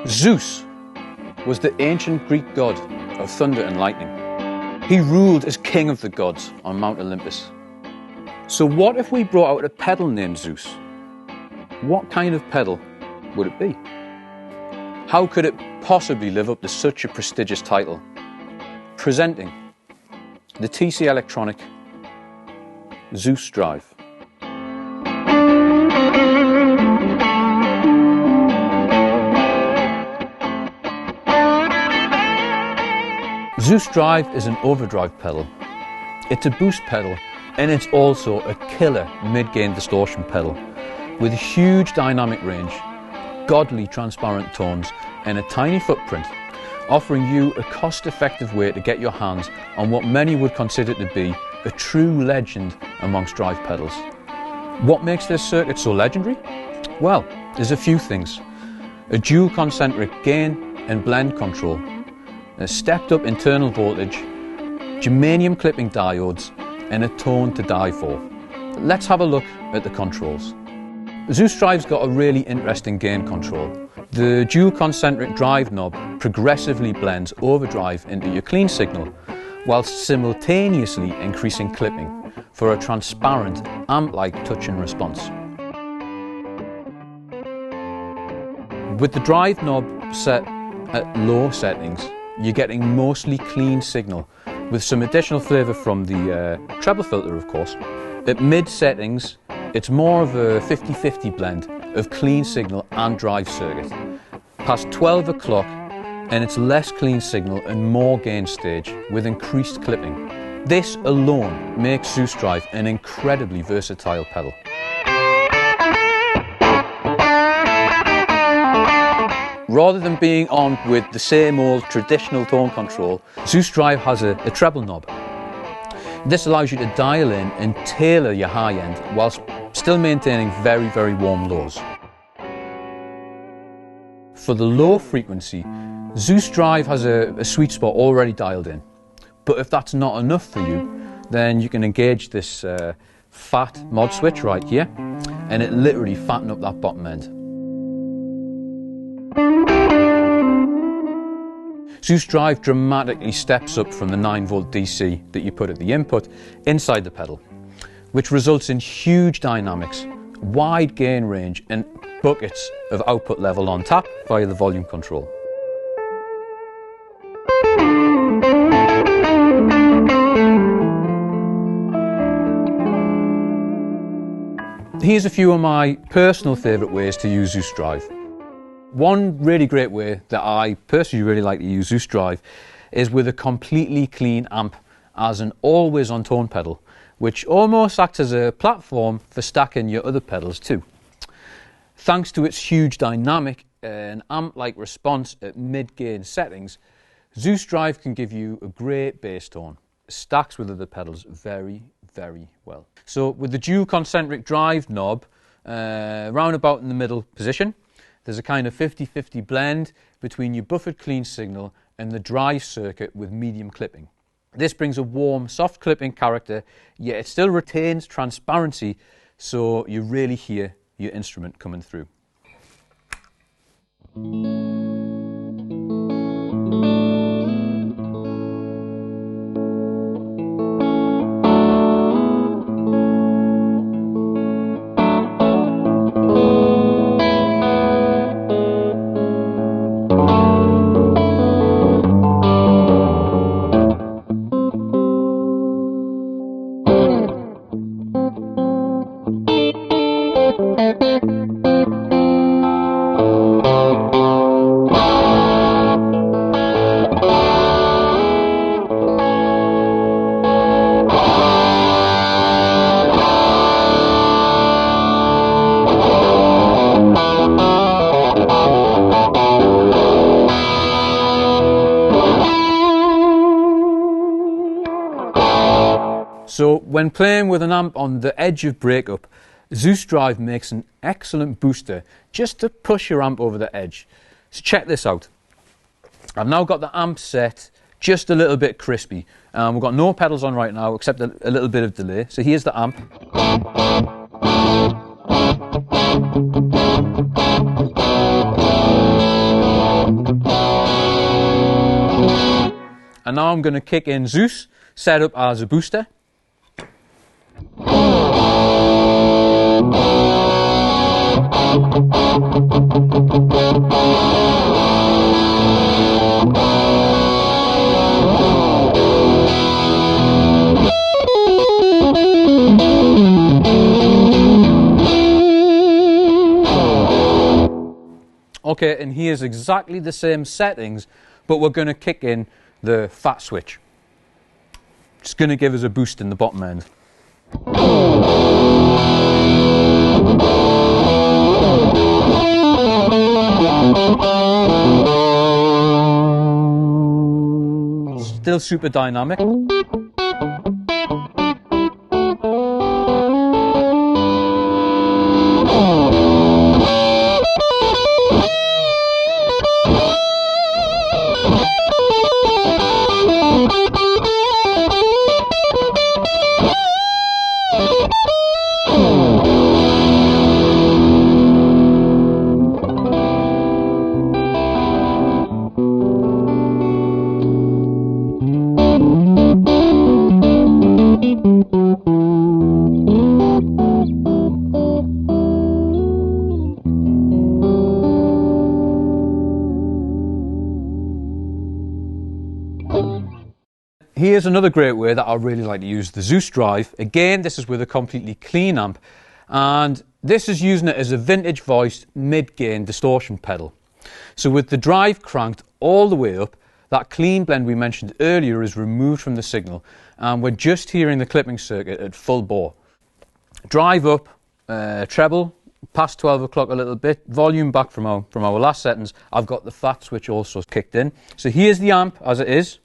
Zeus was the ancient Greek god of thunder and lightning. He ruled as king of the gods on Mount Olympus. So what if we brought out a pedal named Zeus? What kind of pedal would it be? How could it possibly live up to such a prestigious title? Presenting the TC Electronic ZEUS Drive. ZEUS Drive is an overdrive pedal. It's a boost pedal, and it's also a killer mid-gain distortion pedal with a huge dynamic range, godly transparent tones, and a tiny footprint, offering you a cost-effective way to get your hands on what many would consider to be a true legend amongst drive pedals. What makes this circuit so legendary? Well, there's a few things. A dual concentric gain and blend control, a stepped up internal voltage, germanium clipping diodes, and a tone to die for. Let's have a look at the controls. ZEUS Drive's got a really interesting gain control. The dual concentric drive knob progressively blends overdrive into your clean signal, whilst simultaneously increasing clipping for a transparent amp-like touch and response. With the drive knob set at low settings, you're getting mostly clean signal, with some additional flavour from the treble filter, of course. At mid settings, it's more of a 50-50 blend of clean signal and drive circuit. Past 12 o'clock, and it's less clean signal and more gain stage with increased clipping. This alone makes ZEUS Drive an incredibly versatile pedal. Rather than being armed with the same old traditional tone control, ZEUS Drive has a treble knob. This allows you to dial in and tailor your high end whilst still maintaining very, very warm lows. For the low frequency, ZEUS Drive has a sweet spot already dialed in. But if that's not enough for you, then you can engage this fat mod switch right here, and it literally fatten up that bottom end. ZEUS Drive dramatically steps up from the 9-volt DC that you put at the input inside the pedal, which results in huge dynamics, wide gain range, and buckets of output level on tap via the volume control. Here's a few of my personal favourite ways to use ZEUS Drive. One really great way that I personally really like to use ZEUS Drive is with a completely clean amp as an always on tone pedal, which almost acts as a platform for stacking your other pedals too. Thanks to its huge dynamic and amp-like response at mid-gain settings, ZEUS Drive can give you a great bass tone. It stacks with other pedals very, very well. So with the dual concentric drive knob round about in the middle position, there's a kind of 50-50 blend between your buffered clean signal and the drive circuit with medium clipping. This brings a warm, soft clipping character, yet it still retains transparency, so you really hear your instrument coming through. So when playing with an amp on the edge of breakup, ZEUS Drive makes an excellent booster just to push your amp over the edge. So check this out. I've now got the amp set just a little bit crispy. We've got no pedals on right now except a little bit of delay. So here's the amp. And now I'm going to kick in ZEUS, set up as a booster. Okay, and here's exactly the same settings, but we're going to kick in the fat switch. It's going to give us a boost in the bottom end. Still super dynamic. Here's another great way that I really like to use the ZEUS Drive. Again, this is with a completely clean amp, and this is using it as a vintage voiced mid-gain distortion pedal. So with the drive cranked all the way up, that clean blend we mentioned earlier is removed from the signal, and we're just hearing the clipping circuit at full bore. Drive up, treble, past 12 o'clock a little bit, volume back from our last settings. I've got the fat switch also kicked in. So here's the amp as it is.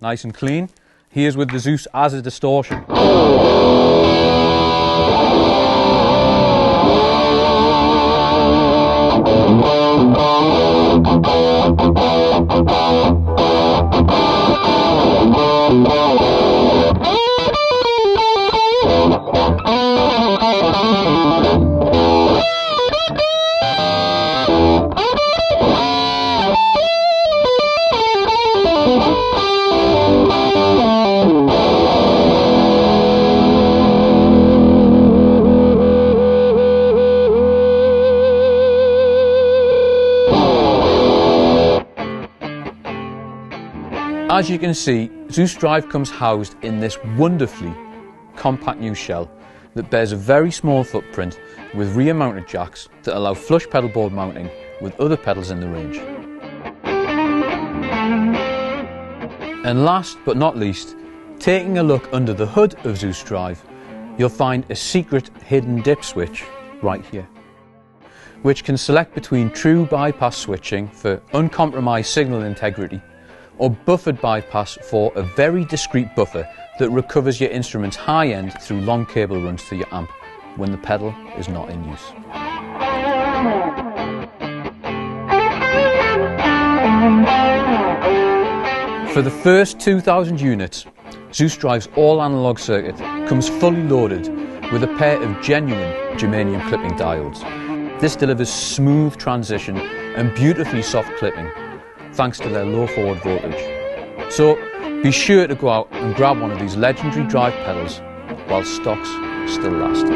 Nice and clean. Here's with the ZEUS as a distortion. As you can see, ZEUS Drive comes housed in this wonderfully compact new shell that bears a very small footprint with rear mounted jacks that allow flush pedal board mounting with other pedals in the range. And last but not least, taking a look under the hood of ZEUS Drive, you'll find a secret hidden dip switch right here, which can select between true bypass switching for uncompromised signal integrity or buffered bypass for a very discreet buffer that recovers your instrument's high end through long cable runs to your amp when the pedal is not in use. For the first 2,000 units, ZEUS Drive's all-analog circuit comes fully loaded with a pair of genuine germanium clipping diodes. This delivers smooth transition and beautifully soft clipping, thanks to their low forward voltage. So be sure to go out and grab one of these legendary drive pedals while stocks still last.